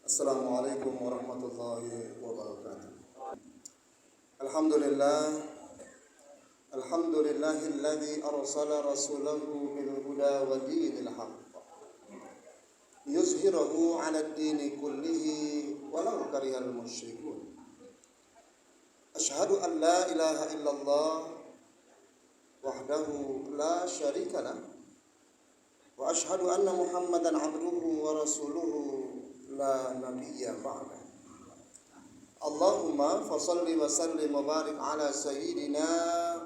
Assalamualaikum warahmatullahi wabarakatuh. Alhamdulillah, alhamdulillahilladzi arsala rasulahu bil huda wa dinil haqq yuzhirahu 'ala ad-dini kullihi walau karihal musyrikun. Asyhadu an la ilaha illallah wahdahu la syarika lah wa asyhadu anna Muhammadan 'abduhu wa rasuluhu la nabiyya ba'da. Allahumma fasalli wa sallim wa barik ala sayyidina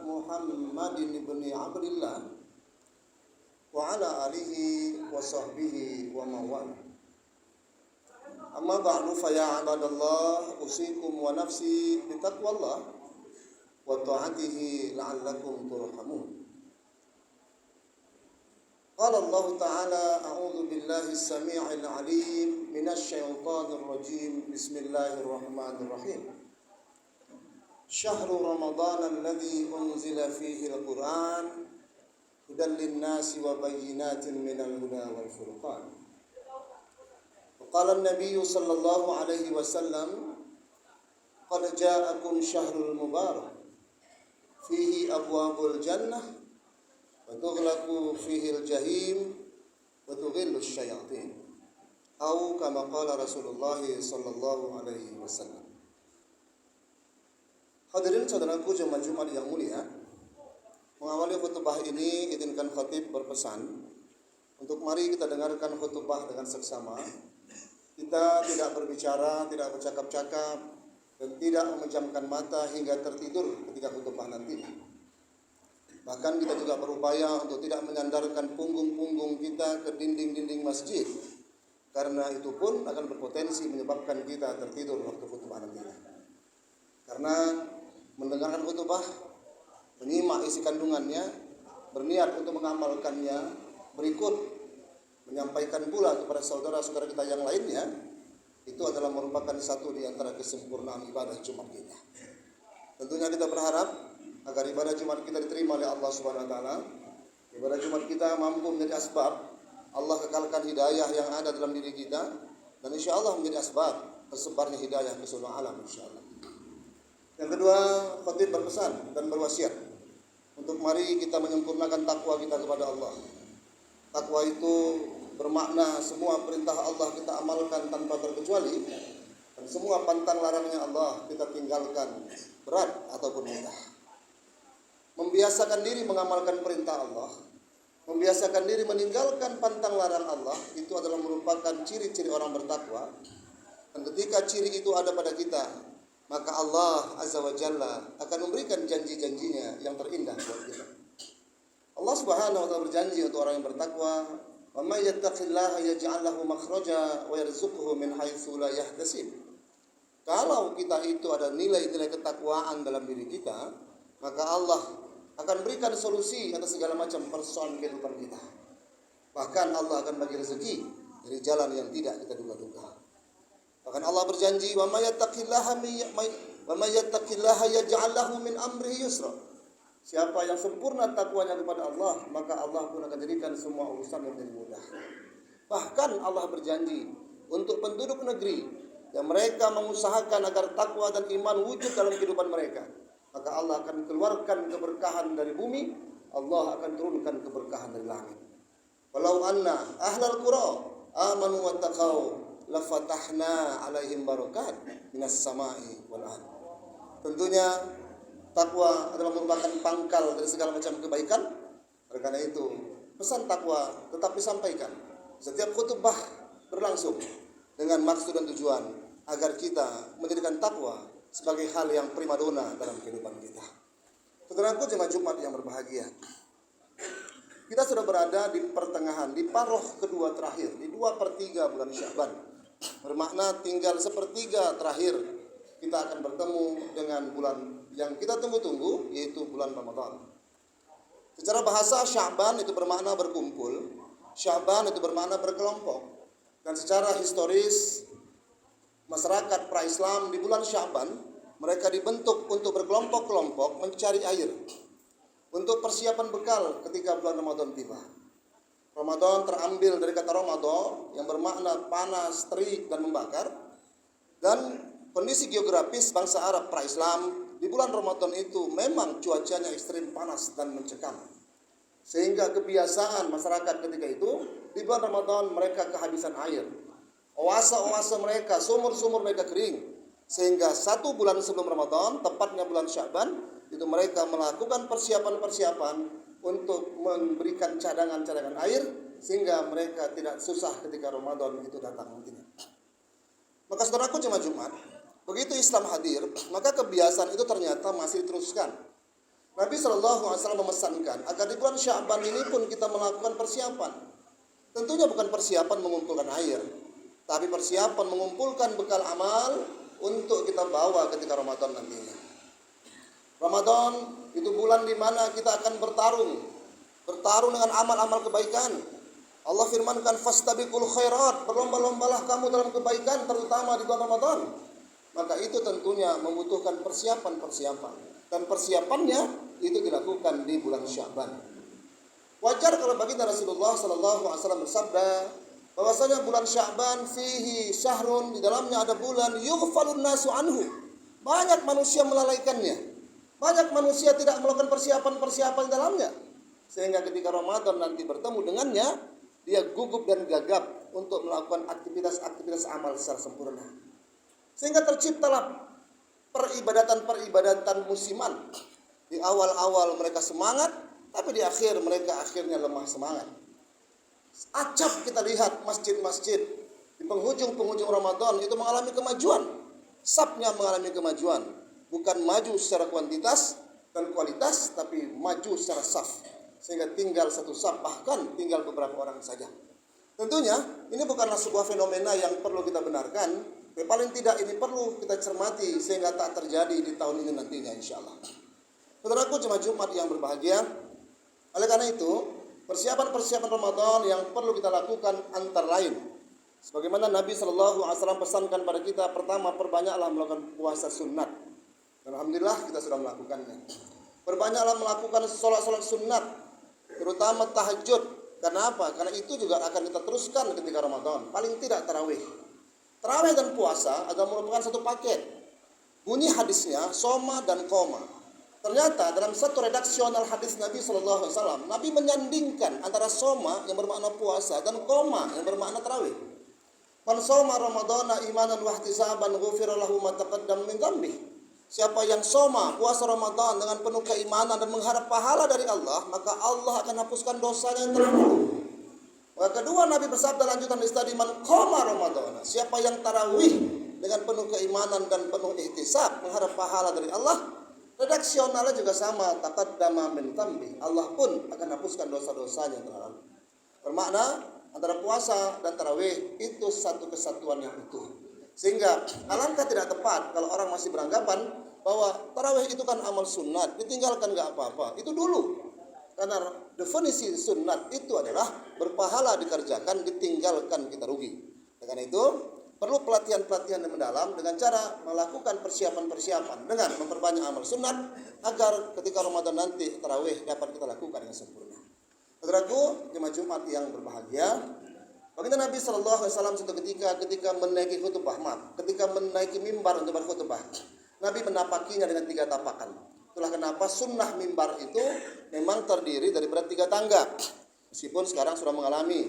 Muhammadin ibni Abdillah wa ala alihi wa sahbihi wa mawala. Amma ba'du fa ya ibadallah usikum wa nafsi bitaqwallah wa ta'atihi la'allakum turhamun. قال الله تعالى أعوذ بالله السميع العليم من الشيطان الرجيم بسم الله الرحمن الرحيم شهر رمضان الذي أنزل فيه القرآن هدى للناس وبينات من الهدى والفرقان وقال النبي صلى الله عليه وسلم قد جاءكم شهر المبارك فيه أبواب الجنة وتغلق فيه الجحيم وتغل الشياطين أو كما قال رسول الله صلى الله عليه وسلم. Hadirin saudaraku jemaah Jumat yang mulia, mengawali khutbah ini izinkan khatib berpesan untuk mari kita dengarkan khutbah dengan seksama. Kita tidak berbicara, tidak bercakap-cakap, dan tidak memejamkan mata hingga tertidur ketika khutbah nanti. Bahkan kita juga berupaya untuk tidak menyandarkan punggung-punggung kita ke dinding-dinding masjid, karena itu pun akan berpotensi menyebabkan kita tertidur waktu khutbah nanti. Karena mendengarkan khutbah, menyimak isi kandungannya, berniat untuk mengamalkannya, berikut menyampaikan pula kepada saudara-saudara kita yang lainnya, itu adalah merupakan satu di antara kesempurnaan ibadah Jumat kita. Tentunya kita berharap agar ibadah Jumat kita diterima oleh Allah Subhanahu wa taala. Ibadah Jumat kita mampu menjadi asbab Allah kekalkan hidayah yang ada dalam diri kita, dan insyaallah menjadi asbab tersebarnya hidayah ke seluruh alam insyaallah. Yang kedua, khatib berpesan dan berwasiat untuk mari kita menyempurnakan takwa kita kepada Allah. Takwa itu bermakna semua perintah Allah kita amalkan tanpa terkecuali, dan semua pantang larangnya Allah kita tinggalkan, berat ataupun mudah. Membiasakan diri mengamalkan perintah Allah, membiasakan diri meninggalkan pantang larang Allah, itu adalah merupakan ciri-ciri orang bertakwa. Dan ketika ciri itu ada pada kita, maka Allah Azza wa Jalla akan memberikan janji-janjinya yang terindah buat kita. Allah Subhanahu wa taala berjanji untuk orang yang bertakwa, "Wa may yattaqillaha yaj'al lahu makhraja wa yarzuqhu min haitsu la yahtasib." Kalau kita itu ada nilai-nilai ketakwaan dalam diri kita, maka Allah akan berikan solusi atas segala macam persoalan kehidupan kita. Bahkan Allah akan bagi rezeki dari jalan yang tidak kita duga-duga. Bahkan Allah berjanji, "Wa may yattaqillaha yaj'al lahu min amrihi yusra." Siapa yang sempurna takwanya kepada Allah, maka Allah pun akan jadikan semua urusan menjadi mudah. Bahkan Allah berjanji untuk penduduk negeri yang mereka mengusahakan agar takwa dan iman wujud dalam kehidupan mereka, maka Allah akan keluarkan keberkahan dari bumi, Allah akan turunkan keberkahan dari langit. Walau anna ahlal qura amanu wattaqau lafatahna alaihim barakat minas samai wal ardh. Tentunya takwa adalah merupakan pangkal dari segala macam kebaikan. Oleh karena itu, pesan takwa tetap disampaikan. Setiap khutbah berlangsung dengan maksud dan tujuan agar kita menjadikan takwa sebagai hal yang primadona dalam kehidupan kita. Saudaraku jemaah Jumat yang berbahagia, kita sudah berada di pertengahan, di paruh kedua terakhir, di 2/3 bulan Sya'ban. Bermakna tinggal sepertiga terakhir kita akan bertemu dengan bulan yang kita tunggu-tunggu, yaitu bulan Ramadan. Secara bahasa Sya'ban itu bermakna berkumpul, Sya'ban itu bermakna berkelompok. Dan secara historis masyarakat pra-Islam di bulan Sya'ban, mereka dibentuk untuk berkelompok-kelompok mencari air untuk persiapan bekal ketika bulan Ramadan tiba. Ramadan terambil dari kata Ramadan yang bermakna panas, terik, dan membakar. Dan kondisi geografis bangsa Arab pra-Islam di bulan Ramadan itu memang cuacanya ekstrim panas dan mencekam. Sehingga kebiasaan masyarakat ketika itu di bulan Ramadan mereka kehabisan air. Oase-oase mereka, sumur-sumur mereka kering. Sehingga 1 bulan sebelum Ramadan, tepatnya bulan Sya'ban, itu mereka melakukan persiapan-persiapan untuk memberikan cadangan-cadangan air sehingga mereka tidak susah ketika Ramadan itu datang nantinya. Maka saudaraku jemaah Jumat, begitu Islam hadir, maka kebiasaan itu ternyata masih diteruskan. Nabi SAW memesankan agar di bulan Sya'ban ini pun kita melakukan persiapan. Tentunya bukan persiapan mengumpulkan air, tapi persiapan mengumpulkan bekal amal untuk kita bawa ketika Ramadan nantinya. Ramadan itu bulan di mana kita akan bertarung dengan amal-amal kebaikan. Allah firmankan fastabiqul khairat, berlomba-lombalah kamu dalam kebaikan terutama di bulan Ramadan. Maka itu tentunya membutuhkan persiapan-persiapan, dan persiapannya itu dilakukan di bulan Sya'ban. Wajar kalau baginda Rasulullah SAW bersabda bahwasanya bulan Sya'ban fihi syahrun, di dalamnya ada bulan yughfalun nasu anhu. Banyak manusia melalaikannya. Banyak manusia tidak melakukan persiapan-persiapan di dalamnya. Sehingga ketika Ramadan nanti bertemu dengannya, dia gugup dan gagap untuk melakukan aktivitas-aktivitas amal secara sempurna. Sehingga terciptalah peribadatan-peribadatan musiman. Di awal-awal mereka semangat, tapi di akhir mereka akhirnya lemah semangat. Acap kita lihat masjid-masjid di penghujung-penghujung Ramadan itu mengalami kemajuan. Safnya mengalami kemajuan. Bukan maju secara kuantitas dan kualitas, tapi maju secara saf. Sehingga tinggal satu saf, bahkan tinggal beberapa orang saja. Tentunya ini bukanlah sebuah fenomena yang perlu kita benarkan, tapi paling tidak ini perlu kita cermati sehingga tak terjadi di tahun ini nantinya insya Allah. Saudaraku jemaah Jumat yang berbahagia, oleh karena itu persiapan-persiapan Ramadan yang perlu kita lakukan antara lain, sebagaimana Nabi SAW pesankan pada kita, pertama perbanyaklah melakukan puasa sunat. Dan alhamdulillah kita sudah melakukannya. Perbanyaklah melakukan sholat-sholat sunat, terutama tahajud. Karena apa? Karena itu juga akan kita teruskan ketika Ramadan. Paling tidak tarawih. Tarawih dan puasa adalah merupakan satu paket. Bunyi hadisnya soma dan koma. Ternyata dalam satu redaksional hadis Nabi SAW, Nabi menyandingkan antara soma yang bermakna puasa dan koma yang bermakna tarawih. Man soma Ramadana imanan wa ihtisaban ghufira lahu ma taqaddam min dzambihi. Siapa yang soma puasa Ramadan dengan penuh keimanan dan mengharap pahala dari Allah, maka Allah akan hapuskan dosanya yang telah lalu. Maka kedua Nabi bersabda lanjutan hadis tadi, man qama Ramadan. Siapa yang tarawih dengan penuh keimanan dan penuh ihtisab, mengharap pahala dari Allah, redaksionalnya juga sama, taqaddama min dzambi. Allah pun akan hapuskan dosa-dosanya yang telah lalu. Bermakna antara puasa dan tarawih itu satu kesatuan yang utuh. Sehingga alangkah tidak tepat kalau orang masih beranggapan bahwa tarawih itu kan amal sunat, ditinggalkan gak apa-apa. Itu dulu. Karena definisi sunat itu adalah berpahala dikerjakan, ditinggalkan kita rugi. Karena itu perlu pelatihan-pelatihan yang mendalam dengan cara melakukan persiapan-persiapan dengan memperbanyak amal sunat agar ketika Ramadan nanti tarawih dapat kita lakukan dengan sempurna. Saudaraku jemaah Jumat yang berbahagia, baginda Nabi SAW suatu ketika menaiki khutbah, ketika menaiki mimbar untuk berkhutbah, Nabi menapakinya dengan 3 tapakan. Itulah kenapa sunnah mimbar itu memang terdiri dari 3 tangga. Meskipun sekarang sudah mengalami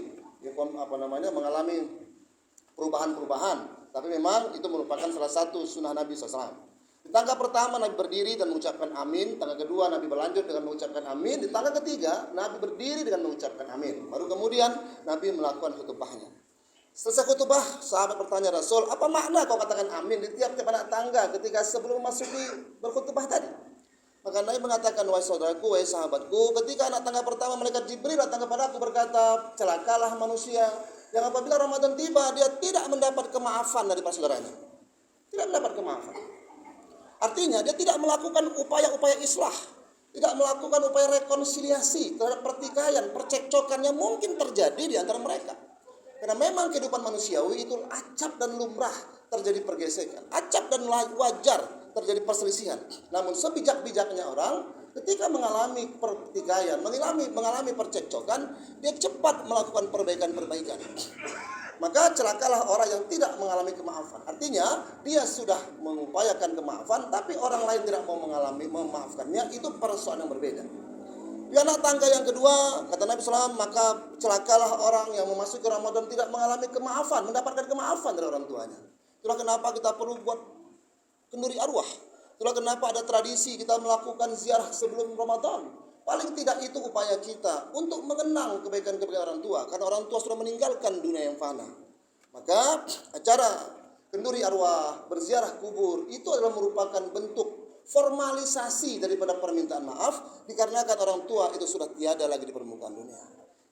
perubahan-perubahan, tapi memang itu merupakan salah satu sunnah Nabi SAW. Di tangga pertama Nabi berdiri dan mengucapkan amin. Tangga kedua Nabi berlanjut dengan mengucapkan amin. Di tangga ketiga Nabi berdiri dengan mengucapkan amin. Baru kemudian Nabi melakukan khutbahnya. Selesai khutbah, sahabat bertanya, Rasul, apa makna kau katakan amin di tiap-tiap anak tangga ketika sebelum memasuki berkhutbah tadi? Maka Nabi mengatakan, wahai saudaraku, wahai sahabatku, ketika anak tangga pertama malaikat Jibril datang kepadaku berkata, celakalah manusia yang apabila Ramadan tiba dia tidak mendapat kemaafan dari para saudaranya. Tidak mendapat kemaafan. Artinya dia tidak melakukan upaya-upaya islah, tidak melakukan upaya rekonsiliasi terhadap pertikaian, percekcokan yang mungkin terjadi di antara mereka. Karena memang kehidupan manusiawi itu acap dan lumrah terjadi pergesekan, acap dan wajar terjadi perselisihan. Namun sebijak-bijaknya orang ketika mengalami pertikaian, mengalami percekcokan, dia cepat melakukan perbaikan-perbaikan. Maka celakalah orang yang tidak mengalami kemaafan. Artinya dia sudah mengupayakan kemaafan, tapi orang lain tidak mau memaafkannya. Itu persoalan yang berbeda. Di anak tangga yang kedua, kata Nabi SAW, maka celakalah orang yang memasuki Ramadan tidak mengalami kemaafan, mendapatkan kemaafan dari orang tuanya. Itulah kenapa kita perlu buat kenduri arwah. Itulah kenapa ada tradisi kita melakukan ziarah sebelum Ramadan. Paling tidak itu upaya kita untuk mengenang kebaikan-kebaikan orang tua, karena orang tua sudah meninggalkan dunia yang fana. Maka acara kenduri arwah, berziarah kubur itu adalah merupakan bentuk formalisasi daripada permintaan maaf, dikarenakan orang tua itu sudah tiada lagi di permukaan dunia.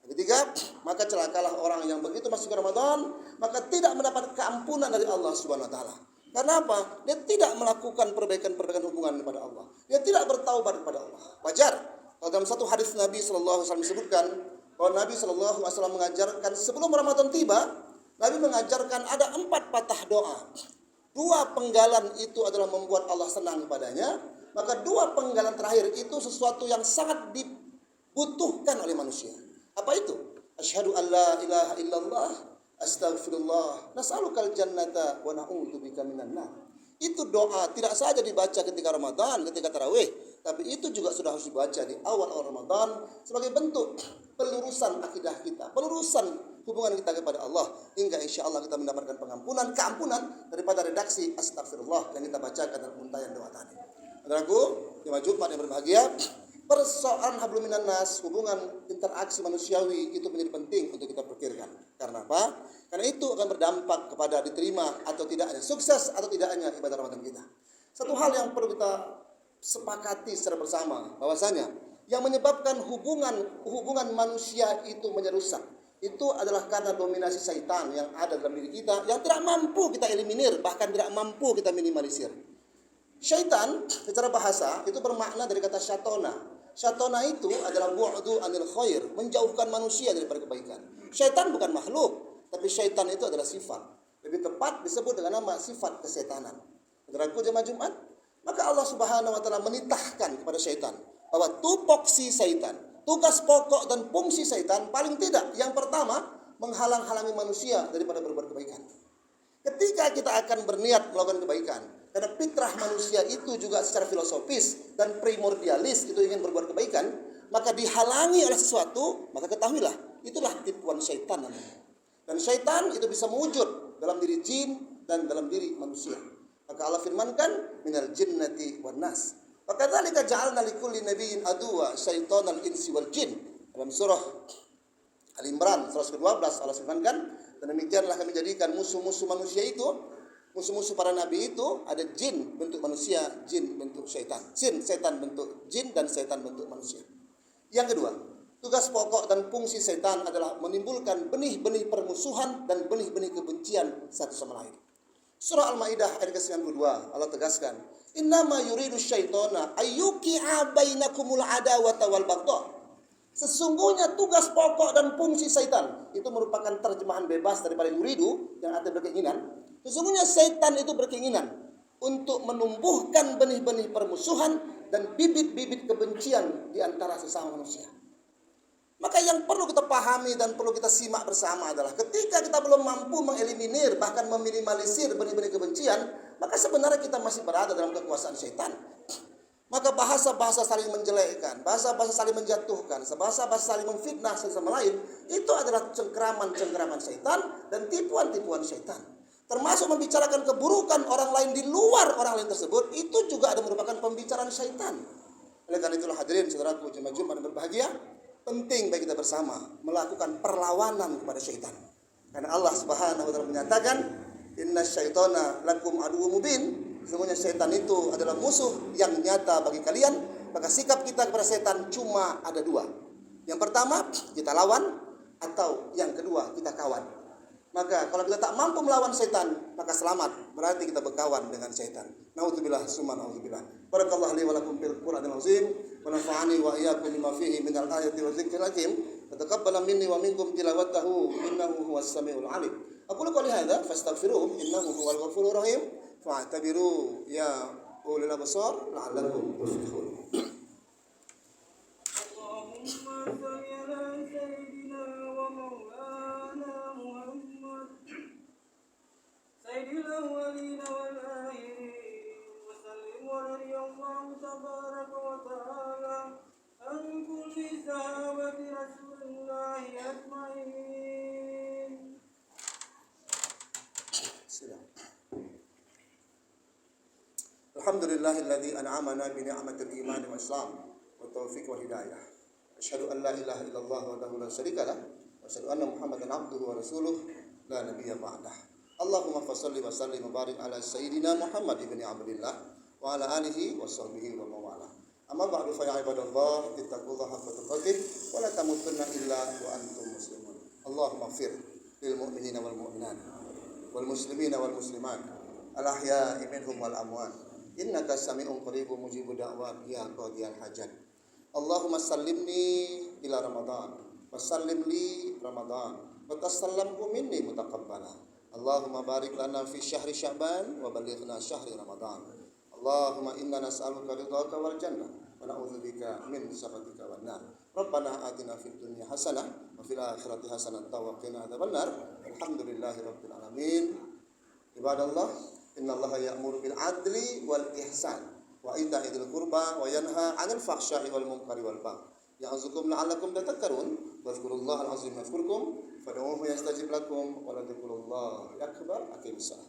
Ketiga, maka celakalah orang yang begitu masuk ke Ramadan, maka tidak mendapat keampunan dari Allah Subhanahu wa taala. Karena apa? Dia tidak melakukan perbaikan-perbaikan hubungan kepada Allah. Dia tidak bertaubat kepada Allah. Wajar. Kalau dalam satu hadis Nabi sallallahu alaihi wasallam disebutkan bahwa Nabi sallallahu alaihi wasallam mengajarkan sebelum Ramadan tiba, Nabi mengajarkan ada 4 patah doa. 2 penggalan itu adalah membuat Allah senang kepadanya, maka 2 penggalan terakhir itu sesuatu yang sangat dibutuhkan oleh manusia. Apa itu? Asyhadu an la ilaha illallah, astaghfirullah, nas'alukal jannata wa na'udzubika minan nar. Itu doa tidak saja dibaca ketika Ramadan, ketika tarawih, tapi itu juga sudah harus dibaca di awal-awal Ramadan sebagai bentuk pelurusan akidah kita, pelurusan hubungan kita kepada Allah, hingga insya Allah kita mendapatkan keampunan daripada redaksi astagfirullah yang kita bacakan dalam untayan doa tadi. Saudaraku, jemaah Jumat yang berbahagia, persoalan hablum minan nas, hubungan interaksi manusiawi itu menjadi penting untuk kita pikirkan. Karena apa? Karena itu akan berdampak kepada diterima atau tidaknya, sukses atau tidaknya ibadah Ramadan kita. Satu hal yang perlu kita sepakati secara bersama, bahwasanya yang menyebabkan hubungan manusia itu menjadi rusak, itu adalah karena dominasi syaitan yang ada dalam diri kita, yang tidak mampu kita eliminir, bahkan tidak mampu kita minimalisir. Syaitan secara bahasa itu bermakna dari kata syatona. Syatona itu adalah bu'du anil khair, menjauhkan manusia daripada kebaikan. Syaitan bukan makhluk, tapi syaitan itu adalah sifat. Lebih tepat disebut dengan nama sifat kesetanan. Saudaraku jemaah Jumat, maka Allah Subhanahu wa taala menitahkan kepada syaitan bahwa tupoksi syaitan, tugas pokok dan fungsi syaitan paling tidak yang pertama menghalang-halangi manusia daripada berbuat kebaikan. Ketika kita akan berniat melakukan kebaikan, karena fitrah manusia itu juga secara filosofis dan primordialis itu ingin berbuat kebaikan, maka dihalangi oleh sesuatu, maka ketahuilah itulah tipuan syaitan namanya. Dan syaitan itu bisa mewujud dalam diri jin dan dalam diri manusia. Maka Allah firmankan minal jinnati wan nas. Maka dzalika ja'alna likulli nabiyyin aduwa syaitonal insi wal jin. Dalam surah Al-Imran surah ke-12 Allah firmankan, dan demikianlah kami jadikan musuh-musuh manusia itu, musuh-musuh para nabi itu ada jin bentuk manusia, jin bentuk syaitan. Setan bentuk jin dan setan bentuk manusia. Yang kedua, tugas pokok dan fungsi setan adalah menimbulkan benih-benih permusuhan dan benih-benih kebencian satu sama lain. Surah Al-Maidah ayat ke-92 Allah tegaskan, innama yuridu syaitona ayyuki'a bainakumul adawata wal baghdha. Sesungguhnya tugas pokok dan fungsi syaitan itu merupakan terjemahan bebas daripada yuridu yang artinya berkeinginan. Sesungguhnya syaitan itu berkeinginan untuk menumbuhkan benih-benih permusuhan dan bibit-bibit kebencian di antara sesama manusia. Maka yang perlu kita pahami dan perlu kita simak bersama adalah ketika kita belum mampu mengeliminir bahkan meminimalisir benih-benih kebencian, maka sebenarnya kita masih berada dalam kekuasaan syaitan. Maka bahasa-bahasa saling menjelekkan, bahasa-bahasa saling menjatuhkan, bahasa-bahasa saling memfitnah satu sama lain, itu adalah cengkeraman-cengkeraman syaitan dan tipuan-tipuan syaitan. Termasuk membicarakan keburukan orang lain di luar orang lain tersebut, itu juga ada merupakan pembicaraan syaitan. Oleh karena itulah hadirin saudaraku jemaah Jumat yang berbahagia, penting bagi kita bersama melakukan perlawanan kepada syaitan. Karena Allah Subhanahu wa taala menyatakan, "Inna syaitana lakum aduwwum mubin." Sesungguhnya syaitan itu adalah musuh yang nyata bagi kalian. Maka sikap kita kepada syaitan cuma ada 2. Yang pertama, kita lawan, atau yang kedua, kita kawan. Maka kalau kita tak mampu melawan syaitan, maka selamat, berarti kita berkawan dengan syaitan. Nauzubillah summa nauzubillah. Barakallahu li wa lakum fil Qur'anil azim wa nafa'ani wa iyyakum bima fihi minal ayati wa dzikril hakim. Taqabbal minni wa minkum tilawatahu innahu huwas samiul alim. Aqulu qouli hadza fastaghfiruhu innahu huwal ghafurur rahim. Fa'tabiru ya ulil absar la'allakum tuflihun. صل على سيدنا ومولانا محمد سيد الأولين والآخرين وسلم ورضي الله تبارك وتعالى عن كل صحابة رسول الله أجمعين. Alhamdulillahilladzi an'amana bi ni'matil iman wal islam wa taufiq wal hidayah. Asyhadu an la ilaha illallah wahdahu la syarikalah wa asyhadu anna Muhammadan abduhu wa rasuluh la nabiyya ba'dah. Allahumma fashalli wa sallim wa barik ala sayyidina Muhammad ibni Abdillah wa ala alihi wa sahbihi wa mawala. Amma ba'du fa ya ibadallah ittaqullaha haqqa tuqatih wa la tamutunna illa wa antum muslimun. Allahumma ighfir lil mu'minina wal mu'minat wal muslimina wal muslimat al ahya'i minhum wal amwat. Innaka sami'un qaribun mujibud da'wat ya qadiyal hajat. Allahumma sallimni ila Ramadan wa sallim li Ramadan wa tasallamhu minni mutaqabbala. Allahumma barik lana fi syahri Sya'ban wa ballighna syahri Ramadan. Allahumma inna nas'aluka ridhaka wal jannah wa na'udzubika min sakhatika wan nar. Rabbana atina fid dunya hasanah wa fil akhirati hasanah wa qina adzabannar. Alhamdulillahi rabbil alamin. Ibadallah, innallaha ya'muru bil adli wal ihsan wa ita'i dzil qurba wa yanha 'anil fahsya'i wal munkari wal baghi. Ya'zukum la'allakum tadhakkarun. Wadhkurullahal 'azim yadhkurkum fad'uuhu yastajib lakum wa la dzikrullahi akbar. Aqimissalah.